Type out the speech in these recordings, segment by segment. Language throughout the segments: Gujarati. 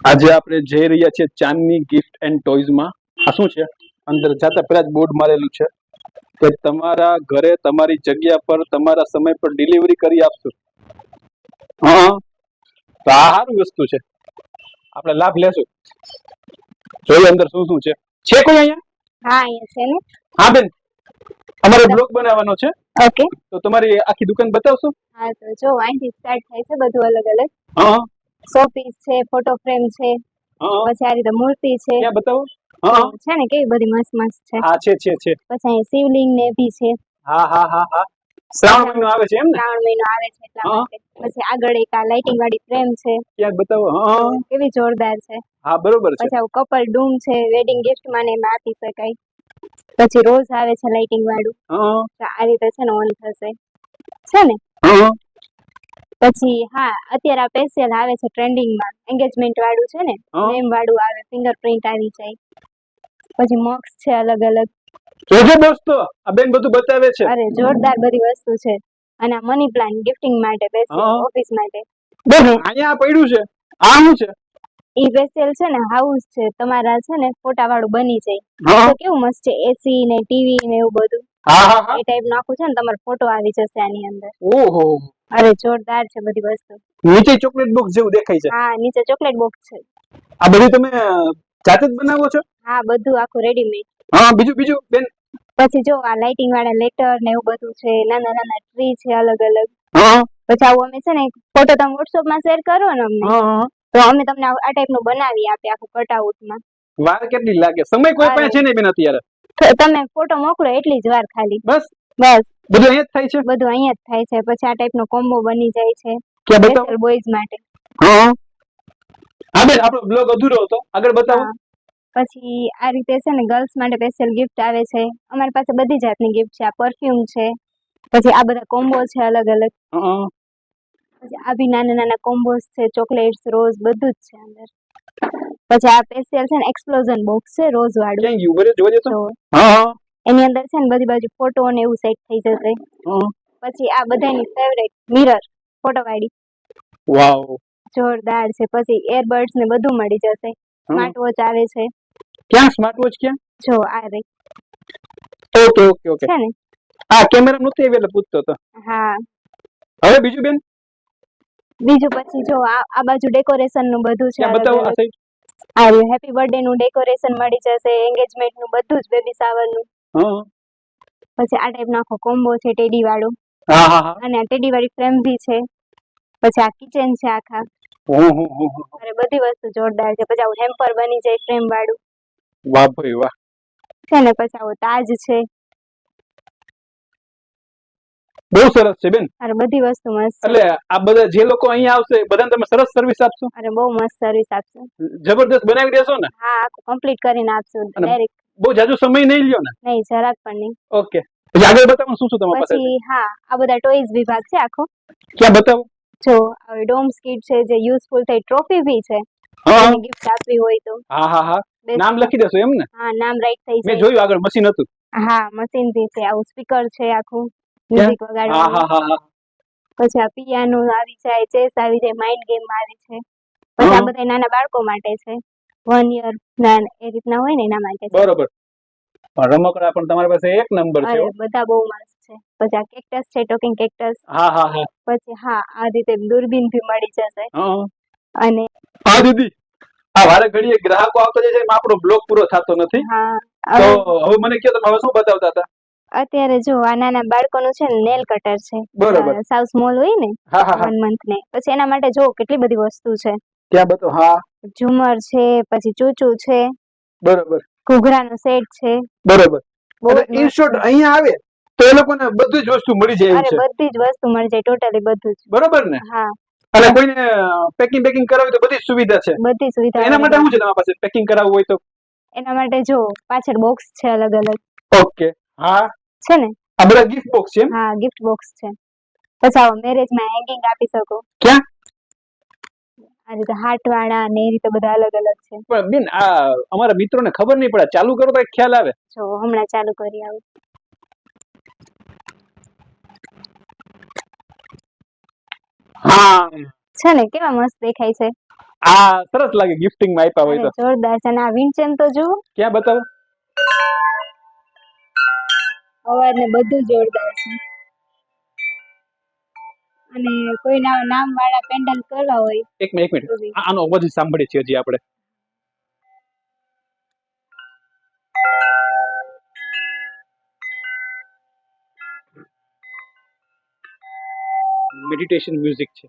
આજે આપણે જઈ રહ્યા છીએ ચાંદની ગિફ્ટ એન્ડ ટોયઝ માં. આ શું છે? અંદર જતા પહેલા જ બોર્ડ મારેલું છે કે તમારા ઘરે તમારી જગ્યા પર તમારા સમય પર ડિલિવરી કરી આપશું. હા, તો આ સારું વસ્તુ છે, આપણે લાભ લેશું. જોઈએ અંદર શું શું છે કોઈ અહીંયા? હા, અહીંયા છે ને. હા બેન, અમારે બ્લોગ બનાવવાનો છે. ઓકે, તો તમારી આખી દુકાન બતાવશો? હા તો જો અહીંથી સ્ટાર્ટ થાય છે બધું અલગ અલગ. હા શોપીસ છે, ફોટો ફ્રેમ છે, હા, પછી આ રીતે મૂર્તિ છે. ક્યાં બતાવો? હા છે ને કેવી બધી મસ્ત મસ્ત છે. હા, છે. પછી અહીં શિવલિંગ ને બી છે. હા હા હા હા, શ્રાવણ મહિનો આવે છે એમ ને? શ્રાવણ મહિનો આવે છે એટલા હા, માટે. પછી આગળ એક આ લાઇટિંગ વાળી ફ્રેમ છે, ક્યાંક બતાવો. હા કેવી જોરદાર છે. હા, બરોબર છે. પછી આવું કપલ ડૂમ છે, વેડિંગ ગિફ્ટ માં ને એમાં આપી શકાય. પછી રોઝ આવે છે લાઇટિંગ વાળું, હા તો આ રીતે છે ને ઓન થશે, છે ને. હા પછી હા, અત્યારે આ પેશિયલ આવે છે ટ્રેન્ડિંગ માં, એંગેજમેન્ટ વાળું છે ને, હા. નેમ વાળું આવે, ફિંગરપ્રિન્ટ આવી જાય. પછી મોક્સ છે અલગ અલગ. જોજો દોસ્તો, આ બેન બધું બતાવે છે. અરે જોરદાર બધી વસ્તુ છે. અને આ મની પ્લાન્ટ ગિફ્ટિંગ માટે, પેશિયલ હા ઓફિસ માટે. બેન અહીંયા પડ્યું છે, આ શું છે? ઈ પેશિયલ છે ને હાઉસ છે, તમારા છે ને ફોટા વાળું બની જાય. હા તો કેવું મસ્ત છે, એસી ને ટીવી ને એવું બધું. હા હા હા, એ ટાઈપ નું આખું છે ને, તમારો ફોટો આવી જશે આની અંદર. ઓહો, અરે જોરદાર છે બધી વસ્તુ. નીચે ચોકલેટ બોક્સ જેવું દેખાય છે. હા, નીચે ચોકલેટ બોક્સ છે. આ બધું તમે જાતે જ બનાવો છો? હા, બધું આખું રેડીમેડ. હા, બીજું બીજું બેન? પછી જો આ લાઇટિંગ વાળા લેટર ને એવું બધું છે, નાના નાના ટ્રી છે અલગ અલગ. હા પછી આવું અમે છે ને ફોટો તમે વોટ્સઅપ માં શેર કરો ને અમને, હા, તો અમે તમને આ ટાઈપ નું બનાવી આપીએ આખું કટઆઉટ માં. વાર કેટલી લાગે? સમય કોઈ પાસે છે નહીં બેન અત્યારે. તમે ફોટો મોકલો એટલી જ વાર ખાલી. બસ બસ બધું અહીંયા જ થાય છે. બધું અહીંયા જ થાય છે. પછી આ ટાઈપ નો કોમ્બો બની જાય છે ક્યાં બતાવો? સ્પેશિયલ બોયઝ માટે. હા હા બેન, આપણો બ્લોગ અધૂરો હતો, આગળ બતાવો. હા, પછી આ રીતે છે ને ગર્લ્સ માટે સ્પેશિયલ ગિફ્ટ આવે છે. અમારી પાસે બધી જાતની ગિફ્ટ છે. આ પરફ્યુમ છે, પછી આ બધા કોમ્બો છે અલગ અલગ. હા પછી આ બી નાના નાના કોમ્બોસ છે, ચોકલેટ્સ, રોઝ બધું જ છે અંદર. પછી આ સ્પેશિયલ છે ને એક્સપ્લોઝન બોક્સ છે રોઝ વાળું. ક્યાં ગયું? બરે જોવા જતો. જો હા એની અંદર છે ને બધી બાજુ ફોટો ને એવું સેટ થઈ જશે. હા, પછી આ બધાની ફેવરેટ મિરર, ફોટો વાળી, વાવ, જોરદાર છે. પછી એરબડ્સ ને બધું મળી જશે. સ્માર્ટ વોચ આવે છે. ક્યાં સ્માર્ટ વોચ? ક્યાં? જો આ રહી ઓકે ઓકે ઓકે. છે ને. હા, કેમેરા નહોતી આવી એટલે પૂછતો હતો. હા, હવે બીજું બેન? બીજું પછી જો આ બાજુ ડેકોરેશન નું બધું છે ક્યાં અલગ બતાવો આ અલગ. સાઈડ. આ હેપી બર્થડે નું ડેકોરેશન મળી જશે, એંગેજમેન્ટ નું બધું જ, બેબી શાવર નું. હા પછી આ ટાઈપ નો આખો કોમ્બો છે ટેડી વાળું. હા હા હા, અને આ ટેડી વાળી ફ્રેમ બી છે. પછી આ કિચન છે આખા. હો. અરે બધી વસ્તુ જોરદાર છે. પછી આવું હેમ્પર બની જાય ફ્રેમ વાળું, વાહ ભાઈ વાહ. છે ને. પછી આવો તાજ છે. બહુ સરસ છે બેન. અરે બધી વસ્તુ મસ્ત છે. એટલે આ બધા જે લોકો અહીંયા આવશે બધાને તમે સરસ સર્વિસ આપશો? અરે બહુ મસ્ત સર્વિસ આપશું. જબરદસ્ત બનાવી દેશો ને? હા, આખું કમ્પ્લીટ કરીને આપશું અને ડાયરેક્ટ. બહુ જાજુ સમય નહીં લ્યો ને? નહીં, જરાક પણ નહીં. ઓકે, પછી આગળ બતાવો શું શું તમારી પાસે છે. પછી હા, આ બધા ટોયઝ વિભાગ છે આખો. ક્યાં બતાવો? જો ડોમ્સ કિટ છે, જે યુઝફુલ થઈ. ટ્રોફી બી છે, હા એને ગિફ્ટ આપવી હોય તો. હા હા હા, નામ લખી દેશો એમ ને? હા, નામ રાઈટ થઈ મેં જાય. જોયું આગળ મશીન હતું. હા, મશીન બી છે. આવું સ્પીકર છે આખું ક્યાં? મ્યુઝિક હા વગાડવાનું. હા હા હા, પછી આ પિયાનો આવી જાય, ચેસ આવી જાય, માઇન્ડ ગેમ આવે છે. પછી આ બધા નાના બાળકો માટે છે, 1 યર ના એ રીતના હોય ને એના માટે છે. બરોબર. રમકડા પણ તમારી પાસે એક નંબર છે. અરે બધા બહુ મસ્ત છે. પછી આ કેક્ટસ છે, ટોકિંગ કેક્ટસ. હા હા હા. પછી હા, આ રીતે દૂરબીન ભી મળી જશે. હા અને હા દીદી, આ વારે ઘડીએ ગ્રાહકો આવતો જાય છે, એમાં આપણો બ્લોગ પૂરો થતો નથી. હા, તો હવે મને કહો તમે હવે શું બતાવતા હતા? અત્યારે જો આ નાના બાળકોનું છે ને નેલ કટર છે. બરોબર. સાવ સ્મોલ હોય ને, હા હા હા, 1 મંથ ને. પછી એના માટે જો કેટલી બધી વસ્તુ છે. ક્યાં બતાવો? હા ઝુમર છે, પછી ચૂચુ છે, બરોબર ઘૂઘરાનો સેટ છે. બરોબર. બહુ જ એટલે ઇન મસ્ત શોર્ટ છે. અહીંયા આવે તો એ લોકોને બધી જ વસ્તુ મળી જાય એવું અરે છે. બધી જ વસ્તુ મળી જાય, ટોટલી બધું જ. બરોબર ને? હા, અને કોઈને પેકિંગ કરાવવી તો બધી જ સુવિધા છે. બધી તો સુવિધા એના માટે અવેલેબલ શું છે છે. તમારી પાસે પેકિંગ કરાવવું હોય તો? એના માટે જો પાછળ બોક્સ છે અલગ અલગ, ઓકે. હા, છે ને. આ બધા ગિફ્ટ બોક્સ છે એમ? હા, ગિફ્ટ બોક્સ છે. પછી આવો મેરેજમાં હેંગિંગ આપી શકો. ક્યાં? આ રીતે હાર્ટ વાળા ને એ રીતે બધા અલગ અલગ છે. પણ બેન આ અમારા મિત્રોને ખબર નહીં પડે, ચાલુ કરો તો એક ખ્યાલ આવે. જો હમણાં ચાલુ કરી આવું. હા, છે ને, કેવા મસ્ત દેખાય છે. આ સરસ લાગે ગિફ્ટિંગ માં આપ્યા હોય અરે તો. જોરદાર છે. અને આ વિન્ચેન તો જુઓ, ક્યાં બતાવો. અવાજ ને બધું જોરદાર છે. અને કોઈના નામ વાળા પેન્ડલ કરવા હોય એક મિનિટ તો બી. આનો અવાજ સાંભળીએ છીએ હજી આપણે. મેડિટેશન મ્યુઝિક છે.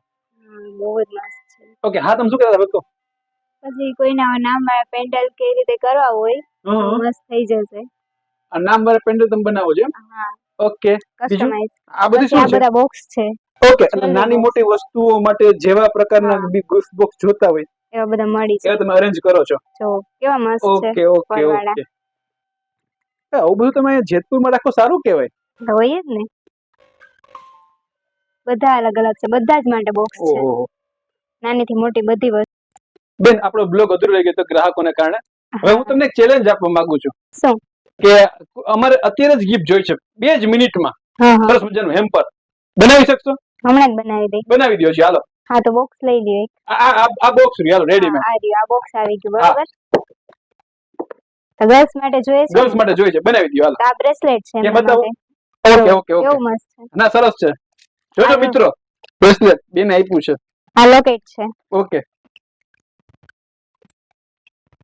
બહુ જ મસ્ત છે. ઓકે, હા તમે શું કહેતા હતા? પછી કોઈના નામ વાળા પેન્ડલ કેવી રીતે કરવા હોય તો મસ્ત થઈ જશે. આ નામ વાળા પેન્ડલ તમે બનાવો છો એમ? હા, ઓકે, બીજું કસ્ટમાઇઝ. આ બધી પછી શું આ છે? બધા બોક્સ છે, ઓકે, એટલે jewelry નાની box. મોટી વસ્તુઓ માટે જેવા પ્રકારના હા. બી ગિફ્ટ બોક્સ જોતા હોય એવા બધા મળી એવા જાય. તમે અરેન્જ કરો છો. જો કેવા મસ્ત છે ઓકે ઓકે પરવાળા. ઓકે. આવું બધું તમે જેતપુરમાં રાખો સારું કહેવાય. તો હોય જ ને, બધા અલગ અલગ છે, બધા જ માટે બોક્સ છે, ઓહો. નાની થી મોટી બધી વસ્તુ. બેન, આપણો બ્લોગ અધૂરો રહી ગયો તો ગ્રાહકોને કારણે. હવે હું તમને એક ચેલેન્જ આપવા માંગુ છું શું? કે અમારે અત્યારે જ ગિફ્ટ જોઈ છે 2 જ મિનિટમાં. હા હા, સરસ મજાનું હેમ્પર બનાવી શકશો? હમણાં જ બનાવી દઈ. બનાવી દો છે, હાલો. હા તો બોક્સ લઈ લ્યો એક. આ બોક્સ રહ્યું, હાલો, હા, રેડીમેડ. આ રહ્યું, આ બોક્સ આવી ગયું, હા. બરોબર. તો ગર્લ્સ માટે જોઈએ છે ગર્લ્સ ને? માટે જોઈએ છે, બનાવી દો, હાલો. તો આ બ્રેસલેટ છે કે એમના બતાવો. માટે. ઓકે જો, ઓકે ઓકે. કેવું મસ્ત છે. ના, સરસ છે. જોજો આ જો. મિત્રો, બ્રેસલેટ બેને આપ્યું છે. આ લોકેટ છે. ઓકે.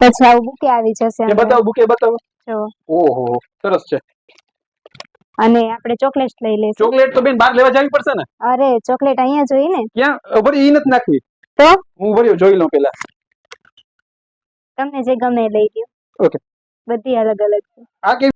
પછી આવું બુકે આવી જશે કે અંદર. બતાવો, બુકે બતાવો. જો. ઓહો, સરસ છે. અને આપણે ચોકલેટ લઈ લેશું. ચોકલેટ તો બેન બહાર લેવા જવી પડશે ને? અરે ચોકલેટ અહીંયા જોઈ ને. ક્યાં ભરી? ઈ નથી નાખવી તો હું ભર્યો જોઈ લઉં પેલા. તમને જે ગમે એ લઈ લ્યો. ઓકે. બધી અલગ અલગ છે. આ કેવી